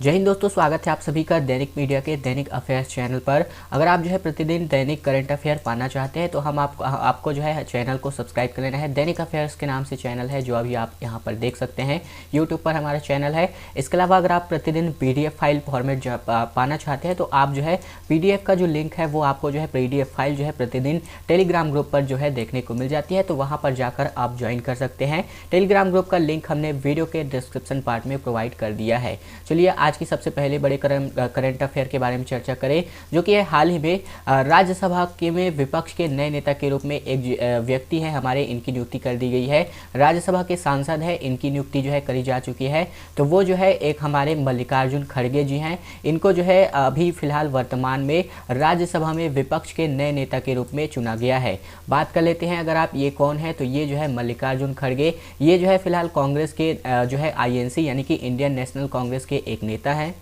जय हिंद दोस्तों, स्वागत है आप सभी का दैनिक मीडिया के दैनिक अफेयर्स चैनल पर। अगर आप जो है प्रतिदिन दैनिक करंट अफेयर पाना चाहते हैं तो हम आपको जो है चैनल को सब्सक्राइब कर लेना है। दैनिक अफेयर्स के नाम से चैनल है जो अभी आप यहां पर देख सकते हैं। यूट्यूब पर हमारा चैनल है। इसके अलावा अगर आप प्रतिदिन PDF फाइल फॉर्मेट पाना चाहते हैं तो आप जो है PDF का जो लिंक है वो आपको जो है PDF फाइल जो है प्रतिदिन टेलीग्राम ग्रुप पर जो है देखने को मिल जाती है, तो वहाँ पर जाकर आप ज्वाइन कर सकते हैं। टेलीग्राम ग्रुप का लिंक हमने वीडियो के डिस्क्रिप्शन पार्ट में प्रोवाइड कर दिया है। चलिए आज की सबसे पहले बड़े करंट अफेयर के बारे में चर्चा करें, जो कि हाल ही में राज्यसभा के में विपक्ष के नए नेता के रूप में एक व्यक्ति है हमारे, इनकी नियुक्ति कर दी गई है। राज्यसभा के सांसद है, इनकी नियुक्ति जो है करी जा चुकी है। तो वो जो है एक हमारे मल्लिकार्जुन खड़गे जी हैं। इनको जो है अभी फिलहाल वर्तमान में राज्यसभा में विपक्ष के नए नेता के रूप में चुना गया है। बात कर लेते हैं अगर आप ये कौन है, तो ये जो है मल्लिकार्जुन खड़गे, ये जो है फिलहाल कांग्रेस के जो है INC यानी कि इंडियन नेशनल कांग्रेस के एक नेता है।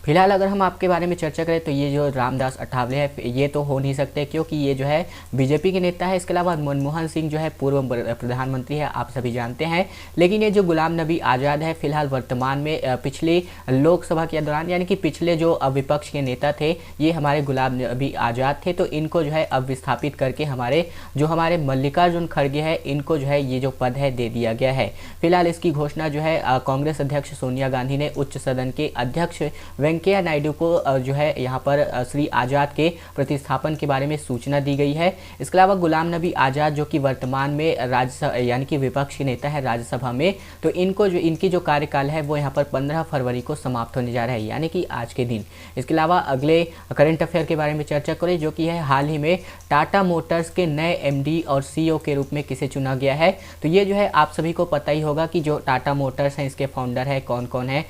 फिलहाल अगर हम आपके बारे में चर्चा करें तो ये जो रामदास अठावले है ये तो हो नहीं सकते, क्योंकि ये जो है बीजेपी के नेता है। इसके अलावा मनमोहन सिंह जो है पूर्व प्रधानमंत्री है, आप सभी जानते हैं। लेकिन ये जो गुलाम नबी आज़ाद है फिलहाल वर्तमान में पिछले लोकसभा के दौरान यानी कि पिछले जो विपक्ष के नेता थे ये हमारे गुलाम नबी आज़ाद थे, तो इनको जो है अब विस्थापित करके हमारे मल्लिकार्जुन खड़गे है इनको जो है ये जो पद है दे दिया गया है। फिलहाल इसकी घोषणा जो है कांग्रेस अध्यक्ष सोनिया गांधी ने उच्च सदन के अध्यक्ष वेंकैया नायडू को जो है यहाँ पर श्री आज़ाद के प्रतिस्थापन के बारे में सूचना दी गई है। इसके अलावा गुलाम नबी आज़ाद जो कि वर्तमान में राज्यसभा यानी कि विपक्ष के नेता है राज्यसभा में, तो इनकी जो कार्यकाल है वो यहाँ पर 15 फरवरी को समाप्त होने जा रहा है, यानी कि आज के दिन। इसके अलावा अगले करंट अफेयर के बारे में चर्चा करें, जो कि है हाल ही में टाटा मोटर्स के नए MD और CEO के रूप में किसे चुना गया है। तो ये जो है आप सभी को पता ही होगा कि जो टाटा मोटर्स हैं इसके फाउंडर है कौन कौन है।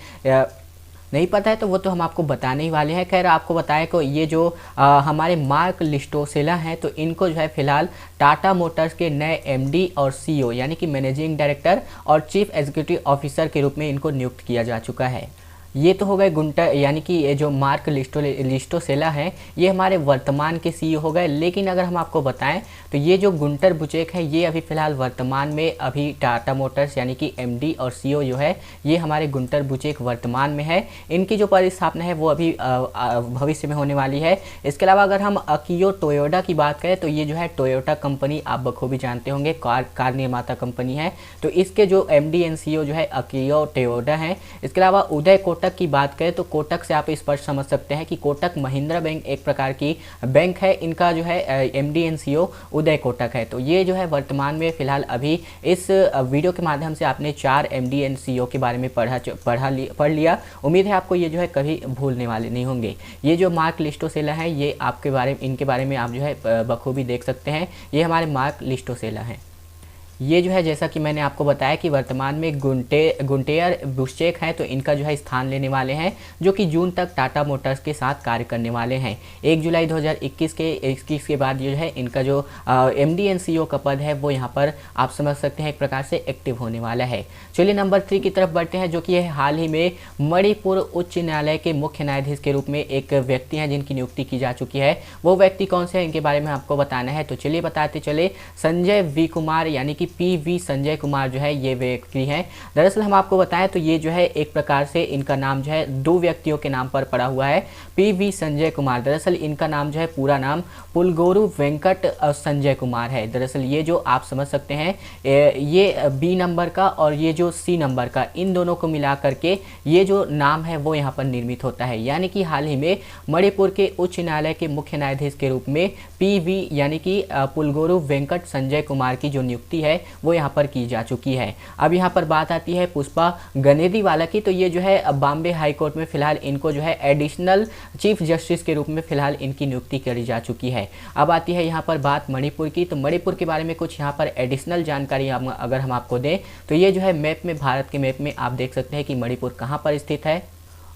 नहीं पता है तो वो तो हम आपको बताने ही वाले हैं। खैर आपको बताया कि ये जो हमारे मार्क लिस्टोसेला हैं, तो इनको जो है फिलहाल टाटा मोटर्स के नए MD और CEO यानी कि मैनेजिंग डायरेक्टर और चीफ एग्जीक्यूटिव ऑफिसर के रूप में इनको नियुक्त किया जा चुका है। ये तो हो गए गुंटर यानी कि ये जो मार्क लिस्टोसेला हैं ये हमारे वर्तमान के CEO हो गए। लेकिन अगर हम आपको बताएं तो ये जो गुंटर बुचेक है ये अभी फिलहाल वर्तमान में अभी टाटा मोटर्स यानी कि MD और CEO जो है ये हमारे गुंटर बुचेक वर्तमान में है। इनकी जो परिस्थापना है वो अभी भविष्य में होने वाली है। इसके अलावा अगर हम अकियो टोयोटा की बात करें तो ये जो है टोयोटा कंपनी आप बखूबी जानते होंगे, कार निर्माता कंपनी है। तो इसके जो MD और CEO जो है अकियो टोयोटा हैं। इसके अलावा उदय कोटक की बात करें तो कोटक से आप स्पष्ट समझ सकते हैं कि कोटक महिंद्रा बैंक एक प्रकार की बैंक है। इनका जो है MD और CEO उदय कोटक है। तो ये जो है वर्तमान में फिलहाल अभी इस वीडियो के माध्यम से आपने 4 MD और CEO के बारे में पढ़ लिया। उम्मीद है आपको ये जो है कभी भूलने वाले नहीं होंगे। ये जो मार्क लिस्टोसेला है ये इनके बारे में आप जो है बखूबी देख सकते हैं। ये हमारे मार्क लिस्टोसेला हैं। ये जो है जैसा कि मैंने आपको बताया कि वर्तमान में गुंटेयर बुशचेक हैं, तो इनका जो है स्थान लेने वाले हैं, जो कि जून तक टाटा मोटर्स के साथ कार्य करने वाले हैं। 1 जुलाई 2021 के बाद जो है इनका जो MD और CEO का पद है वो यहाँ पर आप समझ सकते हैं एक प्रकार से एक्टिव होने वाला है। चलिए नंबर 3 की तरफ बढ़ते हैं, जो कि हाल ही में मणिपुर उच्च न्यायालय के मुख्य न्यायाधीश के रूप में एक व्यक्ति हैं जिनकी नियुक्ति की जा चुकी है। वो व्यक्ति कौन से हैं इनके बारे में आपको बताना है। तो चलिए बताते चले, संजय V कुमार यानी कि PV संजय कुमार जो है ये व्यक्ति हैं। दरअसल हम आपको बताएं तो ये जो है एक प्रकार से इनका नाम जो है 2 व्यक्तियों के नाम पर पड़ा हुआ है। PV संजय कुमार, दरअसल इनका नाम जो है पूरा नाम पुलगोरु वेंकट संजय कुमार है। दरअसल ये जो आप समझ सकते हैं ये B नंबर का और ये जो C नंबर का, इन दोनों को मिला करके ये जो नाम है वो यहाँ पर निर्मित होता है। यानी कि हाल ही में मणिपुर के उच्च न्यायालय के मुख्य न्यायाधीश के रूप में PV यानी कि पुलगोरु वेंकट संजय कुमार की जो नियुक्ति है वो यहाँ पर की जा चुकी है। अब यहाँ पर बात आती है पुष्पा गनेदी वाला की, तो ये जो है बॉम्बे हाई कोर्ट में फिलहाल इनको जो है एडिशनल चीफ जस्टिस के रूप में फिलहाल इनकी नियुक्ति करी जा चुकी है। अब आती है यहाँ पर बात मणिपुर की, तो मणिपुर के बारे में कुछ यहाँ पर एडिशनल जानकारी अगर हम आपको दें तो ये जो है मैप में, भारत के मैप में आप देख सकते हैं कि मणिपुर कहाँ पर स्थित है।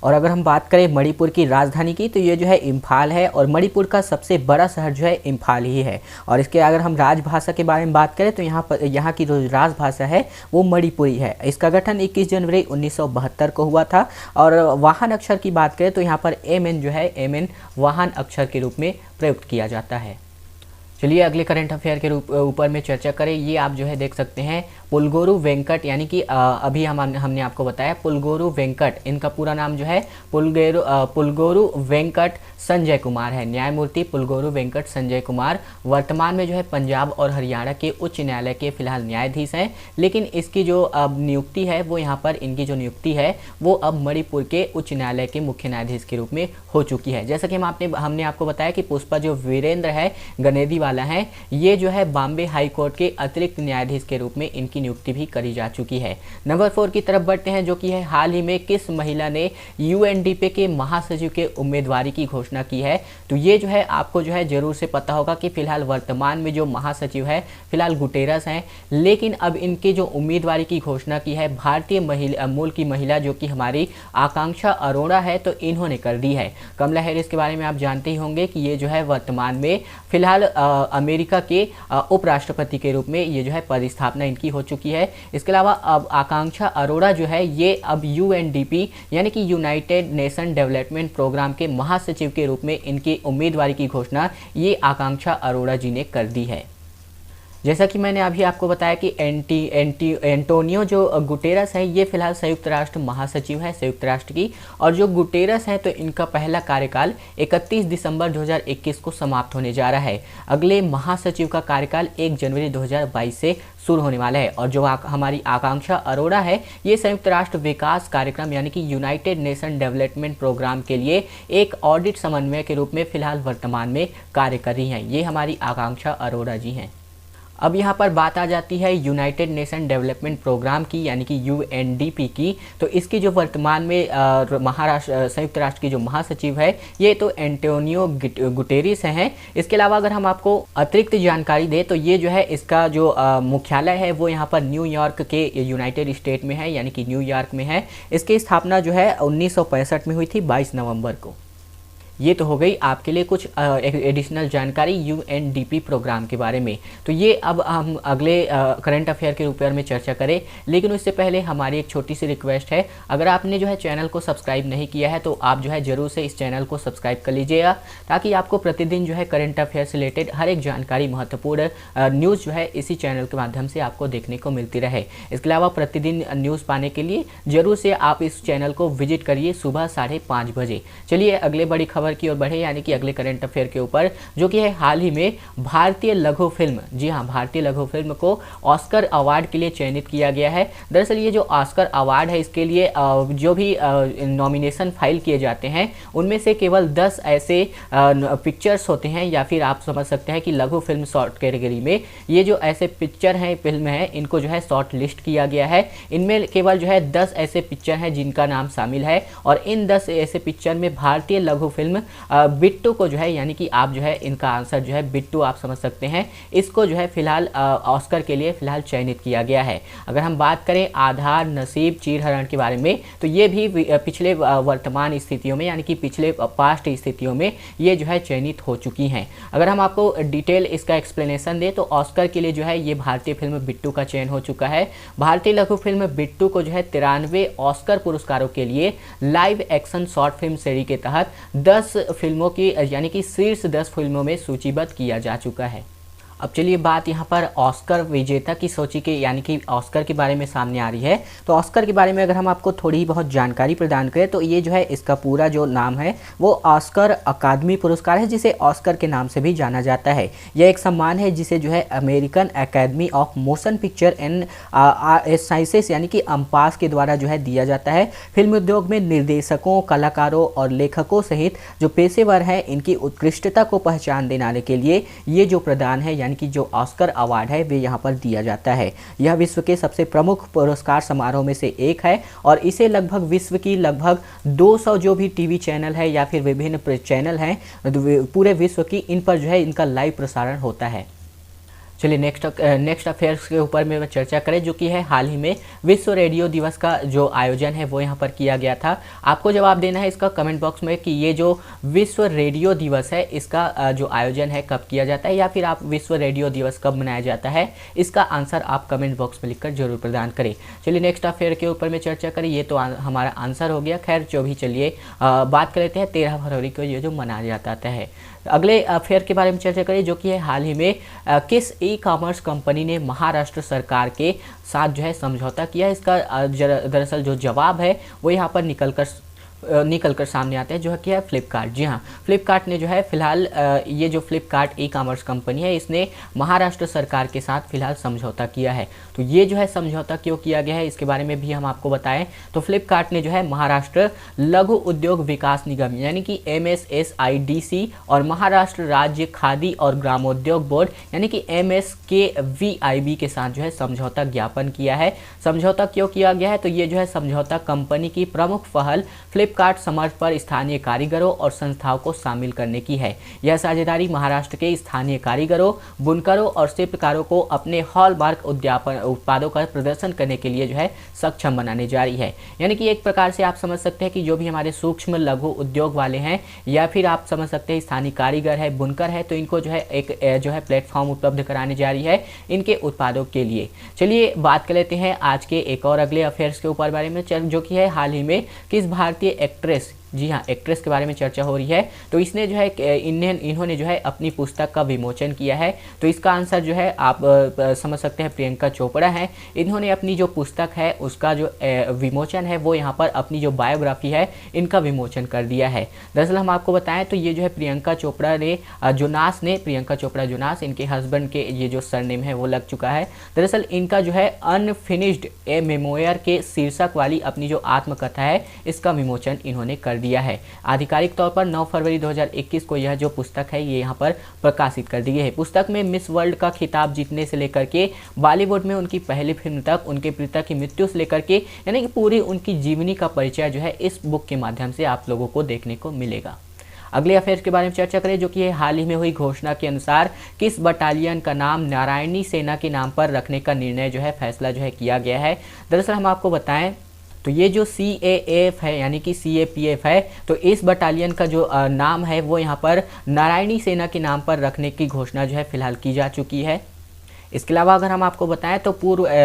और अगर हम बात करें मणिपुर की राजधानी की तो ये जो है इम्फाल है, और मणिपुर का सबसे बड़ा शहर जो है इम्फाल ही है। और इसके अगर हम राजभाषा के बारे में बात करें तो यहाँ की जो राजभाषा है वो मणिपुरी है। इसका गठन 21 जनवरी 1972 को हुआ था। और वाहन अक्षर की बात करें तो यहाँ पर MN जो है MN वाहन अक्षर के रूप में प्रयुक्त किया जाता है। चलिए अगले करंट अफेयर के ऊपर में चर्चा करें। ये आप जो है देख सकते हैं पुलगोरु वेंकट, यानी कि अभी हमने आपको बताया पुलगोरु वेंकट, इनका पूरा नाम जो है पुलगोरु वेंकट संजय कुमार है। न्यायमूर्ति पुलगोरु वेंकट संजय कुमार वर्तमान में जो है पंजाब और हरियाणा के उच्च न्यायालय के फिलहाल न्यायाधीश हैं, लेकिन इसकी जो अब नियुक्ति है वो यहाँ पर इनकी जो नियुक्ति है वो अब मणिपुर के उच्च न्यायालय के मुख्य न्यायाधीश के रूप में हो चुकी है। जैसा कि हमने आपको बताया कि पुष्पा जो वीरेंद्र है गनेदी वाला है, ये जो है बॉम्बे हाई कोर्ट के अतिरिक्त न्यायाधीश के रूप में इनकी नियुक्ति भी करी जा चुकी है। नंबर 4 की तरफ बढ़ते हैं, जो कि है हाल ही में किस महिला ने यूएनडीपी के महासचिव के उम्मीदवारी की घोषणा की है। तो ये जो है आपको जो है जरूर से पता होगा कि फिलहाल वर्तमान में जो महासचिव है फिलहाल गुटेरस हैं, लेकिन अब इनके जो उम्मीदवारी की घोषणा की है भारतीय मूल की महिला जो कि हमारी आकांक्षा अरोड़ा है, तो इन्होंने कर दी है। कमला हैरिस के बारे में आप जानते ही होंगे कि ये जो है वर्तमान में फिलहाल अमेरिका के उपराष्ट्रपति के रूप में ये जो है पदस्थापना इनकी हो चुकी है। इसके अलावा अब आकांक्षा अरोड़ा जो है ये अब यूएनडीपी यानी कि यूनाइटेड नेशन डेवलपमेंट प्रोग्राम के महासचिव के रूप में इनकी उम्मीदवारी की घोषणा ये आकांक्षा अरोड़ा जी ने कर दी है। जैसा कि मैंने अभी आपको बताया कि एंटोनियो जो गुटेरस है ये फिलहाल संयुक्त राष्ट्र महासचिव है संयुक्त राष्ट्र की, और जो गुटेरस है तो इनका पहला कार्यकाल 31 दिसंबर 2021 को समाप्त होने जा रहा है। अगले महासचिव का कार्यकाल 1 जनवरी 2022 से शुरू होने वाला है। और जो हमारी आकांक्षा अरोड़ा है ये संयुक्त राष्ट्र विकास कार्यक्रम यानी कि यूनाइटेड नेशन डेवलपमेंट प्रोग्राम के लिए एक ऑडिट समन्वय के रूप में फिलहाल वर्तमान में कार्य कर रही हैं। ये हमारी आकांक्षा अरोड़ा जी हैं। अब यहाँ पर बात आ जाती है यूनाइटेड नेशन डेवलपमेंट प्रोग्राम की यानी कि यूएनडीपी की। तो इसकी जो वर्तमान में संयुक्त राष्ट्र की जो महासचिव है ये तो एंटोनियो गुटेरेस हैं। इसके अलावा अगर हम आपको अतिरिक्त जानकारी दें तो ये जो है इसका जो मुख्यालय है वो यहाँ पर न्यूयॉर्क के यूनाइटेड स्टेट में है यानी कि न्यूयॉर्क में है। इसकी स्थापना जो है 1965 में हुई थी 22 नवंबर को। ये तो हो गई आपके लिए कुछ एडिशनल जानकारी यूएनडीपी प्रोग्राम के बारे में। तो ये अब हम अगले करंट अफेयर के ऊपर में चर्चा करें, लेकिन उससे पहले हमारी एक छोटी सी रिक्वेस्ट है, अगर आपने जो है चैनल को सब्सक्राइब नहीं किया है तो आप जो है ज़रूर से इस चैनल को सब्सक्राइब कर लीजिएगा, ताकि आपको प्रतिदिन जो है करंट अफेयर से रिलेटेड हर एक जानकारी महत्वपूर्ण न्यूज़ जो है इसी चैनल के माध्यम से आपको देखने को मिलती रहे। इसके अलावा प्रतिदिन न्यूज़ पाने के लिए ज़रूर से आप इस चैनल को विजिट करिए सुबह 5:30 बजे। चलिए अगले बड़ी खबर की ओर बढ़े यानी कि अगले करंट अफेयर के ऊपर, जो कि है हाल ही में भारतीय लघु फिल्म, जी हाँ भारतीय लघु फिल्म को ऑस्कर अवार्ड के लिए चयनित किया गया है। दरअसल ये जो ऑस्कर अवार्ड है इसके लिए जो भी नॉमिनेशन फाइल किए जाते हैं उनमें से केवल 10 ऐसे पिक्चर्स होते हैं, या फिर आप समझ सकते हैं कि लघु फिल्म शॉर्ट कैटेगरी में ये जो ऐसे पिक्चर हैं फिल्म है इनको जो है शॉर्ट लिस्ट किया गया है। इनमें केवल जो है 10 ऐसे पिक्चर हैं जिनका नाम शामिल है, और इन 10 ऐसे पिक्चर में भारतीय लघु फिल्म बिट्टू को जो है यानी कि आप जो है इनका आंसर जो है बिट्टू आप समझ सकते हैं, इसको जो है फिलहाल ऑस्कर के लिए फिलहाल चयनित किया गया है। अगर हम बात करें आधार, नसीब, चीरहरण के बारे में तो ये भी पिछले वर्तमान स्थितियों में यानी कि पिछले पास्ट स्थितियों में ये जो है चयनित हो चुकी हैं। अगर हम आपको डिटेल इसका एक्सप्लेनेशन दें तो ऑस्कर के लिए जो है ये भारतीय फिल्म बिट्टू का चयन हो चुका है। भारतीय लघु फिल्म बिट्टू को जो है 93 ऑस्कर पुरस्कारों के लिए लाइव एक्शन शॉर्ट फिल्म श्रेणी के तहत 10 फिल्मों की यानी कि शीर्ष 10 फिल्मों में सूचीबद्ध किया जा चुका है। अब चलिए बात यहाँ पर ऑस्कर विजेता की सूची के यानी कि ऑस्कर के बारे में सामने आ रही है। तो ऑस्कर के बारे में अगर हम आपको थोड़ी बहुत जानकारी प्रदान करें तो ये जो है इसका पूरा जो नाम है वो ऑस्कर अकादमी पुरस्कार है, जिसे ऑस्कर के नाम से भी जाना जाता है। यह एक सम्मान है जिसे जो है American academy of motion picture and sciences यानी कि अम्पास के द्वारा जो है दिया जाता है। फिल्म उद्योग में निर्देशकों, कलाकारों और लेखकों सहित जो पेशेवर हैं इनकी उत्कृष्टता को पहचान देने के लिए ये जो प्रदान है कि जो ऑस्कर अवार्ड है वे यहाँ पर दिया जाता है। यह विश्व के सबसे प्रमुख पुरस्कार समारोह में से एक है, और इसे लगभग विश्व की लगभग 200 जो भी टीवी चैनल है या फिर विभिन्न चैनल हैं पूरे विश्व की, इन पर जो है इनका लाइव प्रसारण होता है। चलिए नेक्स्ट अफेयर्स के ऊपर में चर्चा करें, जो कि है हाल ही में विश्व रेडियो दिवस का जो आयोजन है वो यहाँ पर किया गया था। आपको जवाब देना है इसका कमेंट बॉक्स में कि ये जो विश्व रेडियो दिवस है इसका जो आयोजन है कब किया जाता है, या फिर आप विश्व रेडियो दिवस कब मनाया जाता है, इसका आंसर आप कमेंट बॉक्स में लिखकर जरूर प्रदान करें। चलिए नेक्स्ट अफेयर के ऊपर में चर्चा करें, ये तो हमारा आंसर हो गया। खैर जो भी, चलिए बात कर लेते हैं 13 फरवरी को ये जो मनाया जाता है। अगले अफेयर के बारे में चर्चा करें जो कि है हाल ही में किस ई कॉमर्स कंपनी ने महाराष्ट्र सरकार के साथ जो है समझौता किया है। इसका दरअसल जो जवाब है वो यहाँ पर निकल कर सामने आते हैं, जो है कि है फ्लिपकार्ट। जी हाँ, फ्लिपकार्ट ने जो है फिलहाल ये जो फ्लिपकार्ट ई कॉमर्स कंपनी है इसने महाराष्ट्र सरकार के साथ फिलहाल समझौता किया है। तो ये जो है समझौता क्यों किया गया है इसके बारे में भी हम आपको बताएं तो फ्लिपकार्ट ने जो है महाराष्ट्र लघु उद्योग विकास निगम यानी कि MSSIDC और महाराष्ट्र राज्य खादी और ग्रामोद्योग बोर्ड यानी कि MSKVIB के साथ जो है समझौता ज्ञापन किया है। समझौता क्यों किया गया है तो ये जो है समझौता कंपनी की प्रमुख पहल फ्लिपकार्ट समर्थ पर स्थानीय कारीगरों और संस्थाओं को शामिल करने की है। यह साझेदारी महाराष्ट्र के स्थानीय कारीगरों, बुनकरों और शिल्पकारों को अपने हॉलमार्क उत्पादों का प्रदर्शन करने के लिए जो है सक्षम बनाने जा रही है। यानी कि एक प्रकार से आप समझ सकते हैं कि जो भी हमारे सूक्ष्म लघु उद्योग वाले हैं या फिर आप समझ सकते हैं स्थानीय कारीगर है, बुनकर है, तो इनको जो है एक जो है प्लेटफॉर्म उपलब्ध कराने जा रही है इनके उत्पादों के लिए। चलिए बात कर लेते हैं आज के एक और अगले अफेयर्स के ऊपर बारे में, जो कि है हाल ही में किस भारतीय एक्ट्रेस, जी हाँ एक्ट्रेस के बारे में चर्चा हो रही है। तो इसने जो है इन्होंने जो है अपनी पुस्तक का विमोचन किया है। तो इसका आंसर जो है आप समझ सकते हैं प्रियंका चोपड़ा है। इन्होंने अपनी जो पुस्तक है उसका जो विमोचन है वो यहाँ पर अपनी जो बायोग्राफी है इनका विमोचन कर दिया है। दरअसल हम आपको बताएं तो ये जो है प्रियंका चोपड़ा ने प्रियंका चोपड़ा जोनास इनके हस्बैंड के ये जो सरनेम है वो लग चुका है। दरअसल इनका जो है अनफिनिश्ड ए मेमोयर के शीर्षक वाली अपनी जो आत्मकथा है इसका विमोचन इन्होंने कर दिया है। आधिकारिक तौर पर 9 फरवरी 2021 को यह जो पुस्तक है ये यहाँ पर प्रकाशित कर दी गई है। पुस्तक में मिस वर्ल्ड का खिताब जीतने से लेकर के बॉलीवुड में उनकी पहली फिल्म तक, उनके पिता की मृत्यु से लेकर के यानी कि पूरी उनकी जीवनी का परिचय जो है इस बुक के माध्यम से आप लोगों को देखने को मिलेगा। अगले अफेयर के बारे में चर्चा करें जो कि हाल ही में हुई घोषणा के अनुसार किस बटालियन का नाम नारायणी सेना के नाम पर रखने का निर्णय जो है फैसला जो है किया गया है। दरअसल हम आपको बताएं तो ये जो CAAF है यानी कि CAPF है, तो इस बटालियन का जो नाम है वो यहाँ पर नारायणी सेना के नाम पर रखने की घोषणा जो है फिलहाल की जा चुकी है। इसके अलावा अगर हम आपको बताएं तो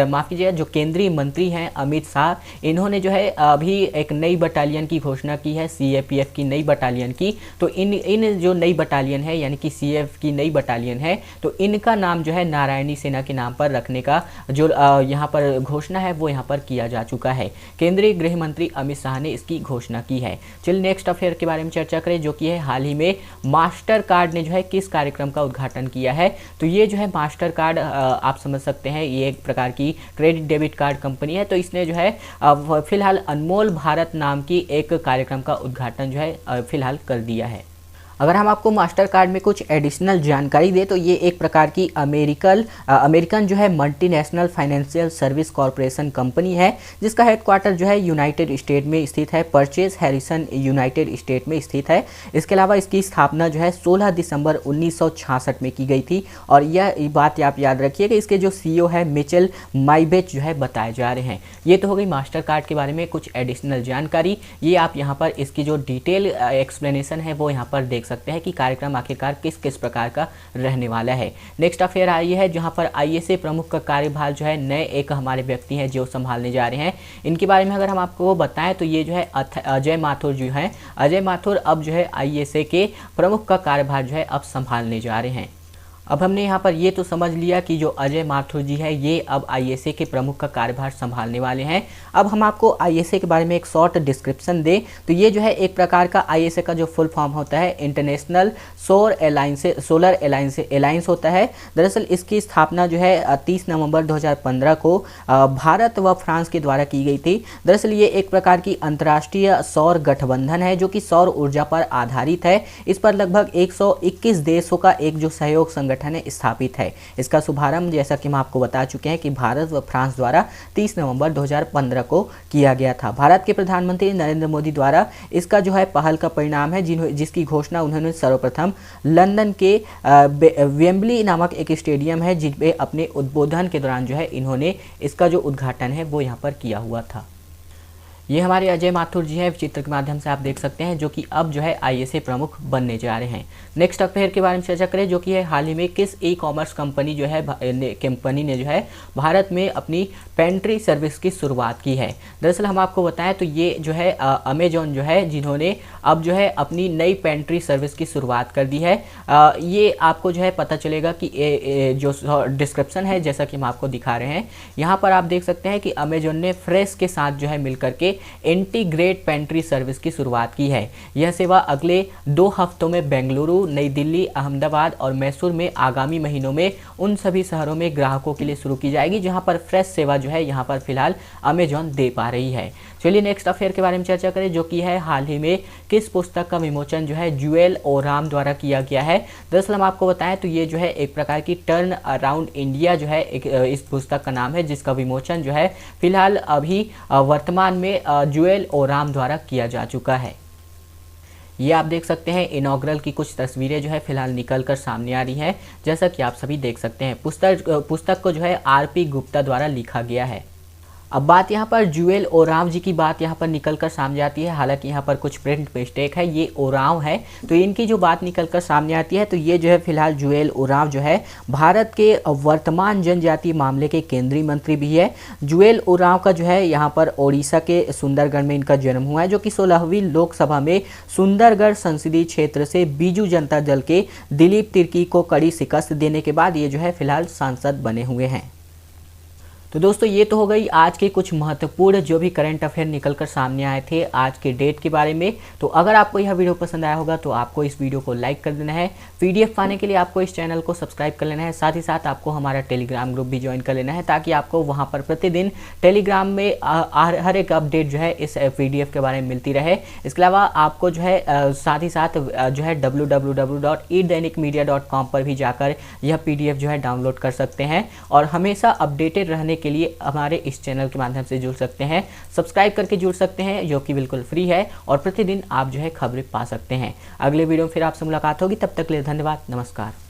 माफ़ कीजिए जो केंद्रीय मंत्री हैं अमित शाह, इन्होंने जो है अभी एक नई बटालियन की घोषणा की है, CAPF की नई बटालियन की। तो इन जो नई बटालियन है यानी कि CAF की नई बटालियन है तो इनका नाम जो है नारायणी सेना के नाम पर रखने का जो यहाँ पर घोषणा है वो यहाँ पर किया जा चुका है। केंद्रीय गृह मंत्री अमित शाह ने इसकी घोषणा की है। चलिए नेक्स्ट अफेयर के बारे में चर्चा करें जो कि है हाल ही में मास्टर कार्ड ने जो है किस कार्यक्रम का उद्घाटन किया है। तो ये जो है मास्टर कार्ड आप समझ सकते हैं ये एक प्रकार की क्रेडिट डेबिट कार्ड कंपनी है। तो इसने जो है फिलहाल अनमोल भारत नाम की एक कार्यक्रम का उद्घाटन जो है फिलहाल कर दिया है। अगर हम आपको मास्टर कार्ड में कुछ एडिशनल जानकारी दें तो ये एक प्रकार की अमेरिकन जो है multinational financial service corporation company है जिसका हेडक्वार्टर जो है यूनाइटेड स्टेट में स्थित है, परचेज हैरिसन यूनाइटेड स्टेट में स्थित है। इसके अलावा इसकी स्थापना जो है 16 दिसंबर 1966 में की गई थी और यह बात आप याद रखिए कि इसके जो CEO है मिचेल माइबेच जो है बताए जा रहे हैं। ये तो हो गई मास्टर कार्ड के बारे में कुछ एडिशनल जानकारी। ये आप यहाँ पर इसकी जो डिटेल एक्सप्लेनेशन है वो यहाँ पर देख सकते हैं कि कार्यक्रम आखिरकार किस किस प्रकार का रहने वाला है। नेक्स्ट अफेयर आई है जहां पर ISA प्रमुख का कार्यभार जो है नए एक हमारे व्यक्ति हैं जो संभालने जा रहे हैं। इनके बारे में अगर हम आपको बताएं तो ये जो है अजय माथुर जो हैं, अजय माथुर अब जो है ISA के प्रमुख का कार्यभार जो है अब संभालने जा रहे हैं। अब हमने यहाँ पर ये तो समझ लिया कि जो अजय माथुर जी है ये अब ISA के प्रमुख का कार्यभार संभालने वाले हैं। अब हम आपको ISA के बारे में एक शॉर्ट डिस्क्रिप्शन दें तो ये जो है एक प्रकार का ISA का जो फुल फॉर्म होता है इंटरनेशनल सोलर अलायंस होता है। दरअसल इसकी स्थापना जो है 30 नवंबर 2015 को भारत व फ्रांस के द्वारा की गई थी। दरअसल ये एक प्रकार की अंतर्राष्ट्रीय सौर गठबंधन है जो कि सौर ऊर्जा पर आधारित है। इस पर लगभग 121 देशों का एक जो सहयोग संगठन है स्थापित है। इसका शुभारंभ जैसा कि हम आपको बता चुके हैं कि भारत व फ्रांस द्वारा 30 नवंबर 2015 को किया गया था। भारत के प्रधानमंत्री नरेंद्र मोदी द्वारा इसका जो है पहल का परिणाम है जिसकी घोषणा उन्होंने सर्वप्रथम लंदन के वेम्बली नामक एक स्टेडियम है जिस पे अपने उद्बोधन के दौरान जो है इन्होंने इसका जो उद्घाटन है वो यहाँ पर किया हुआ था। ये हमारे अजय माथुर जी हैं, चित्र के माध्यम से आप देख सकते हैं, जो कि अब जो है आईएसए प्रमुख बनने जा रहे हैं। नेक्स्ट अफेयर के बारे में चर्चा करें, जो कि है हाल ही में किस ई कॉमर्स कंपनी जो है कंपनी ने जो है भारत में अपनी पेंट्री सर्विस की शुरुआत की है। दरअसल हम आपको बताएं तो ये जो है अमेजॉन जो है, जिन्होंने अब जो है अपनी नई पेंट्री सर्विस की शुरुआत कर दी है। ये आपको जो है पता चलेगा कि जो डिस्क्रिप्शन है, जैसा कि हम आपको दिखा रहे हैं यहाँ पर आप देख सकते हैं कि अमेजॉन ने फ्रेश के साथ जो है मिलकर के इंटीग्रेट पेंट्री सर्विस की शुरुआत की है। यह सेवा अगले 2 हफ्तों में बेंगलुरु, नई दिल्ली, अहमदाबाद और मैसूर में आगामी महीनों में उन सभी शहरों में ग्राहकों के लिए शुरू की जाएगी जहां पर फ्रेश सेवा जो है यहाँ पर फिलहाल अमेजॉन दे पा रही है। चलिए नेक्स्ट अफेयर के बारे में चर्चा करें, जो कि है हाल ही में किस पुस्तक का विमोचन जो है जूएल ओराम द्वारा किया गया है। दरअसल हम आपको बताएं तो ये जो है एक प्रकार की टर्न अराउंड इंडिया जो है इस पुस्तक का नाम है, जिसका विमोचन जो है फिलहाल अभी वर्तमान में जूएल ओराम द्वारा किया जा चुका है। ये आप देख सकते हैं इनॉग्रल की कुछ तस्वीरें जो है फिलहाल निकल कर सामने आ रही हैं, जैसा कि आप सभी देख सकते हैं। पुस्तक को जो है आरपी गुप्ता द्वारा लिखा गया है। अब बात यहाँ पर जूएल ओराम जी की बात यहाँ पर निकल कर सामने आती है। हालांकि यहाँ पर कुछ प्रिंट मिस्टेक है, ये ओराम है, तो इनकी जो बात निकल कर सामने आती है तो ये जो है फिलहाल जूएल ओराम जो है भारत के वर्तमान जनजातीय मामले के केंद्रीय मंत्री भी है। जूएल ओराम का जो है यहाँ पर ओडिशा के सुंदरगढ़ में इनका जन्म हुआ है, जो कि 16वीं लोकसभा में सुंदरगढ़ संसदीय क्षेत्र से बीजू जनता दल के दिलीप तिर्की को कड़ी शिकस्त देने के बाद ये जो है फिलहाल सांसद बने हुए हैं। तो दोस्तों ये तो हो गई आज के कुछ महत्वपूर्ण जो भी करंट अफेयर निकल कर सामने आए थे आज के डेट के बारे में। तो अगर आपको यह वीडियो पसंद आया होगा तो आपको इस वीडियो को लाइक कर देना है। पीडीएफ पाने के लिए आपको इस चैनल को सब्सक्राइब कर लेना है। साथ ही साथ आपको हमारा टेलीग्राम ग्रुप भी ज्वाइन कर लेना है, ताकि आपको वहाँ पर प्रतिदिन टेलीग्राम में हर एक अपडेट जो है इस पीडीएफ के बारे में मिलती रहे। इसके अलावा आपको जो है साथ ही साथ जो है www.eDainikmedia.com पर भी जाकर यह पीडीएफ जो है डाउनलोड कर सकते हैं और हमेशा अपडेटेड रहने के लिए हमारे इस चैनल के माध्यम से जुड़ सकते हैं। सब्सक्राइब करके जुड़ सकते हैं, जो कि बिल्कुल फ्री है, और प्रतिदिन आप जो है खबरें पा सकते हैं। अगले वीडियो में फिर आपसे मुलाकात होगी, तब तक के लिए धन्यवाद, नमस्कार।